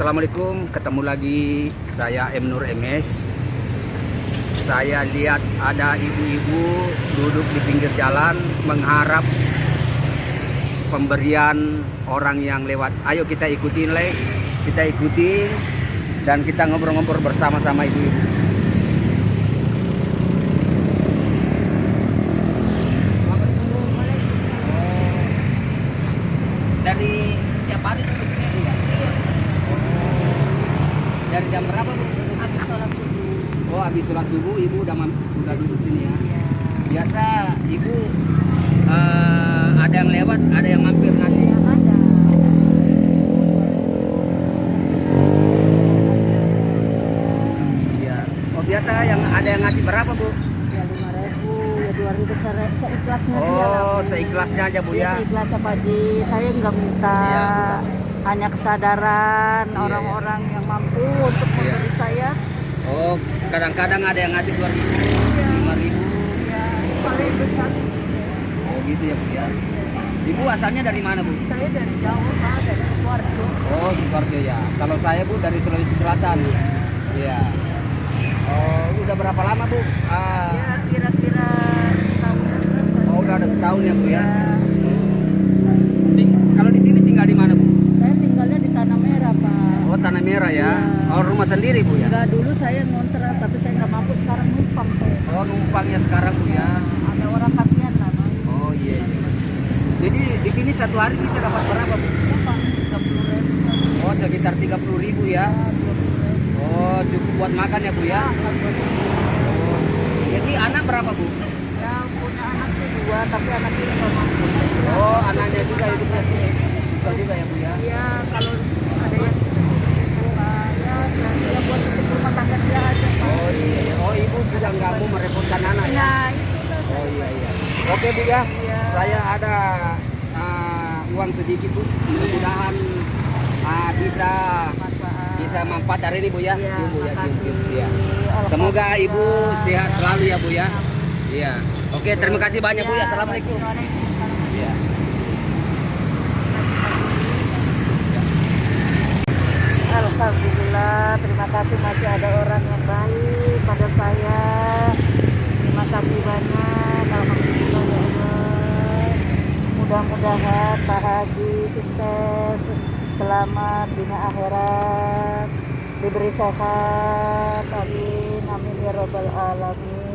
Assalamualaikum, ketemu lagi saya M Nur MS. Saya lihat ada ibu-ibu duduk di pinggir jalan mengharap pemberian orang yang lewat. Ayo kita ikutin kita ikutin dan kita ngobrol-ngobrol bersama-sama ibu-ibu. Dari tiap hari tuh begini ya? Dari jam berapa Bu? Habis sholat subuh. Oh, habis sholat subuh ibu udah duduk sini ya? Biasa ibu ada yang lewat, ada yang mampir ngasih? Ya, ada. Iya. Oh, biasa yang ada yang ngasih berapa Bu? Ya 5.000, ya 2.000 seikhlasnya dia lah. Oh, Bu. seikhlasnya aja Bu ya? Seikhlasnya Pak Ji. Saya nggak minta. Iya, hanya kesadaran Iya. orang-orang yang mampu untuk memberi saya. Oh, kadang-kadang ada yang ngasih 2.000, 5.000. Ya, paling besar sih. Oh, gitu ya Bu ya? Ibu asalnya dari mana Bu? Saya dari Jawa, Pak, dari Sukoharjo. Oh, Sukoharjo ya. Kalau saya Bu dari Sulawesi Selatan. Iya. Oh, udah berapa lama Bu? Ya, kira-kira setahun. Oh, udah ada setahun ya Bu ya. Ya. Kalau di sini tinggal di mana Bu? Saya tinggalnya di Tanah Merah, Pak. Oh, Tanah Merah ya. Iya. Oh, rumah sendiri Bu ya? Enggak, dulu saya ngontrak, tapi saya nggak mampu, sekarang numpang. Pak. Oh, numpangnya sekarang Bu ya. Ada orang kasihan lah, Pak. Oh, iya. Jadi di sini satu hari bisa dapat berapa Bu? Berapa? 30.000. Oh, sekitar 30.000 ya. Oh, cukup buat makan ya Bu ya. Oh. Jadi anak berapa Bu? Ya, punya anak sih 2, tapi anak ini nggak mampu. Oh, anaknya juga hidupnya susah juga ya Bu ya. Iya, kalau ada yang ya buat untuk rumah tangga dia aja, Pak. Oh iya. Oh, ibu juga nggak mau merepotkan anak ya? Nah, itu Oh iya iya. Oke Bu ya. Iya. Saya ada uang sedikit Bu. Mudah-mudahan bisa manfaat hari ini Bu ya. Iya, Cium, Bu ya. Cium, cium. makasih. Iya. Semoga Ibu sehat selalu ya Bu ya. Iya. Oke, terima kasih banyak Bu ya. Assalamualaikum. Waalaikumsalam. Iya. Alhamdulillah, terima kasih masih ada orang yang baik pada saya. Terima kasih banyak. Alhamdulillah ya Allah. Mudah-mudahan Pak Haji sukses, selamat dunia akhirat, diberi sehat. Amin, amin ya robbal alamin.